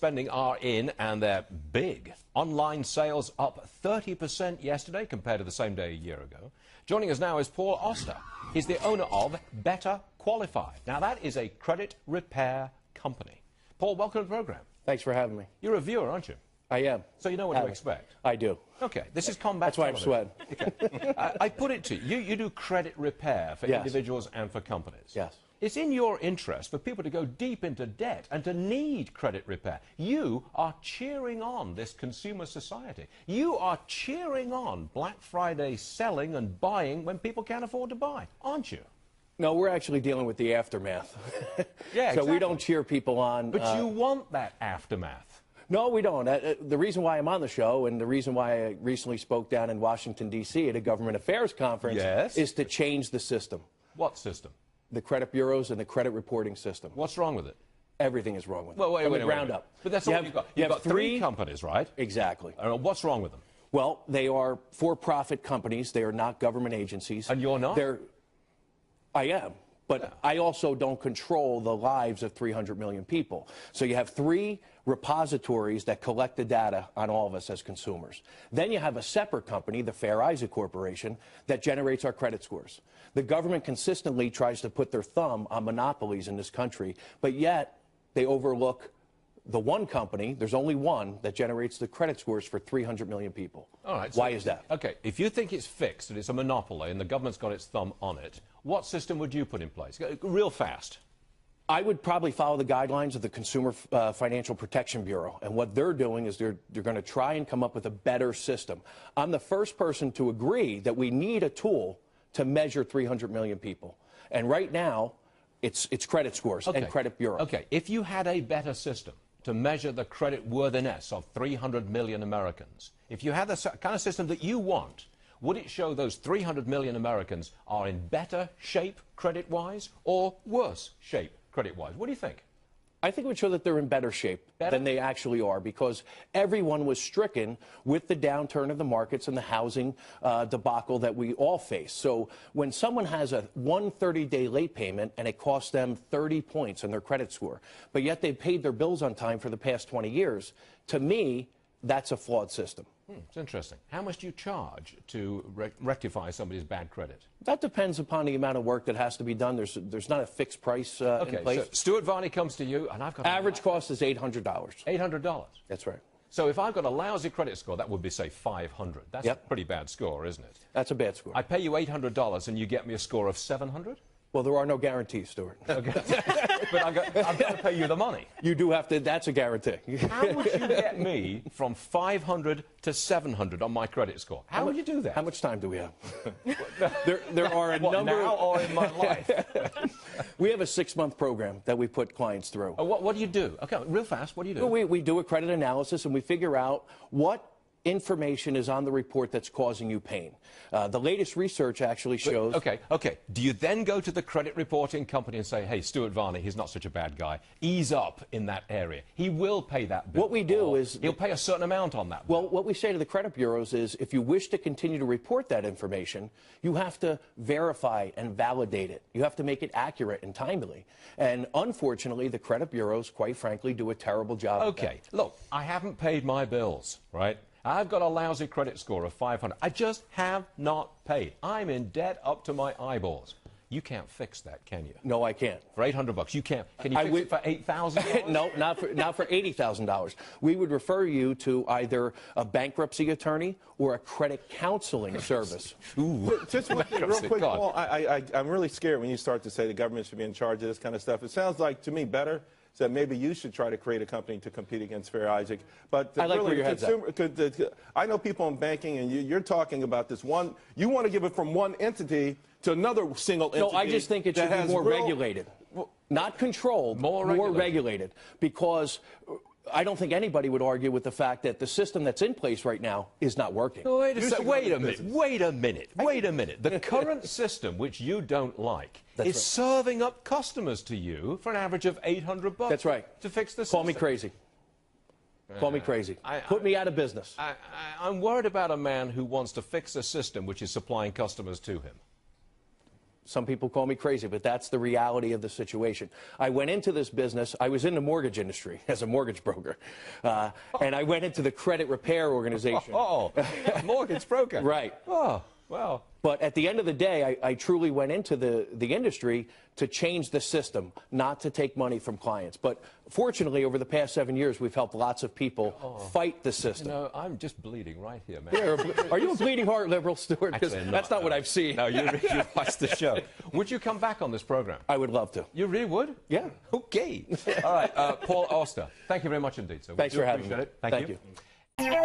spending are in, and they're big. Online sales up 30% yesterday compared to the same day a year ago. Joining us now is Paul Oster. He's the owner of Better Qualified. Now, that is a credit repair company. Paul, welcome to the program. Thanks for having me. You're a viewer, aren't you? I am. So you know what to expect? I do. Okay, this is combat That's why I'm sweating. Okay. I put it to you. You do credit repair for individuals and for companies. Yes. It's in your interest for people to go deep into debt and to need credit repair. You are cheering on this consumer society. You are cheering on Black Friday selling and buying when people can't afford to buy, aren't you? No, we're actually dealing with the aftermath. Yeah, so we don't cheer people on. But you want that aftermath. No, we don't. The reason why I'm on the show and the reason why I recently spoke down in Washington, D.C. at a government affairs conference is to change the system. What system? The credit bureaus and the credit reporting system. Wait wrong with it? Everything is wrong with it. Well, wait, from wait, the ground up. But that's all you've got. You've got three companies, right? Exactly. What's wrong with them? Well, they are for-profit companies. They are not government agencies. And you're not? I am. But I also don't control the lives of 300 million people. So you have three repositories that collect the data on all of us as consumers. Then you have a separate company, the Fair Isaac Corporation, that generates our credit scores. The government consistently tries to put their thumb on monopolies in this country, but yet they overlook the one company, there's only one, that generates the credit scores for 300 million people. All right. Why is that? Okay, if you think it's fixed, that it's a monopoly and the government's got its thumb on it, what system would you put in place? Real fast. I would probably follow the guidelines of the Consumer Financial Protection Bureau. And what they're doing is they're going to try and come up with a better system. I'm the first person to agree that we need a tool to measure 300 million people. And right now, it's credit scores and credit bureau. Okay, if you had a better system to measure the credit worthiness of 300 million Americans, if you had the kind of system that you want, would it show those 300 million Americans are in better shape credit-wise or worse shape credit-wise? What do you think? I think it would show that they're in better shape than they actually are, because everyone was stricken with the downturn of the markets and the housing debacle that we all face. So when someone has a 130-day late payment and it costs them 30 points in their credit score, but yet they've paid their bills on time for the past 20 years, to me, that's a flawed system. It's interesting. How much do you charge to rectify somebody's bad credit? That depends upon the amount of work that has to be done. There's not a fixed price in place. So Stuart Varney comes to you, and I've got average cost is $800. $800. That's right. So if I've got a lousy credit score, that would be, say, 500. That's a pretty bad score, isn't it? That's a bad score. I pay you $800, and you get me a score of 700? Well, there are no guarantees, Stuart. Okay. But I've got to pay you the money. You do have to. That's a guarantee. How would you get me from 500 to 700 on my credit score? How would you do that? How much time do we have? there are a number. Now or in my life? We have a 6-month program that we put clients through. What do you do? Okay, real fast. What do you do? Well, we do a credit analysis and we figure out what information is on the report that's causing you pain. The latest research actually shows... Okay. Do you then go to the credit reporting company and say, hey, Stuart Varney, he's not such a bad guy. Ease up in that area. He will pay that bill. What we do is... He'll pay a certain amount on that bill. Well, what we say to the credit bureaus is if you wish to continue to report that information, you have to verify and validate it. You have to make it accurate and timely. And unfortunately, the credit bureaus, quite frankly, do a terrible job of that. Okay, look, I haven't paid my bills, right? I've got a lousy credit score of 500. I just have not paid. I'm in debt up to my eyeballs. You can't fix that, can you? No, I can't. For $800, you can't. Can you fix it for $8,000? No, not for $80,000. We would refer you to either a bankruptcy attorney or a credit counseling service. Just one thing, real quick, Paul. I'm really scared when you start to say the government should be in charge of this kind of stuff. It sounds like, to me, better. So maybe you should try to create a company to compete against Fair Isaac. But I like really, where your head's at. I know people in banking, and you're talking about this one. You want to give it from one entity to another single entity. No, I just think it should be more regulated. Not controlled, more regulated. Because I don't think anybody would argue with the fact that the system that's in place right now is not working. No, wait a minute. The current system, which you don't like, is serving up customers to you for an average of $800. That's right. To fix the system. Call me crazy. Call me crazy. Put me out of business. I'm worried about a man who wants to fix a system which is supplying customers to him. Some people call me crazy, but that's the reality of the situation. I went into this business. I was in the mortgage industry as a mortgage broker. And I went into the credit repair organization. Oh, mortgage broker. Right. Oh, well. But at the end of the day, I truly went into the industry to change the system, not to take money from clients. But fortunately, over the past 7 years, we've helped lots of people fight the system. You know, I'm just bleeding right here, man. Yeah, are you a bleeding heart liberal, Stuart? Actually, that's not what I've seen. No, you watch the show. Would you come back on this program? I would love to. You really would? Yeah. Okay. All right, Paul Auster, thank you very much indeed, sir. Thanks for having me. Thank you. you.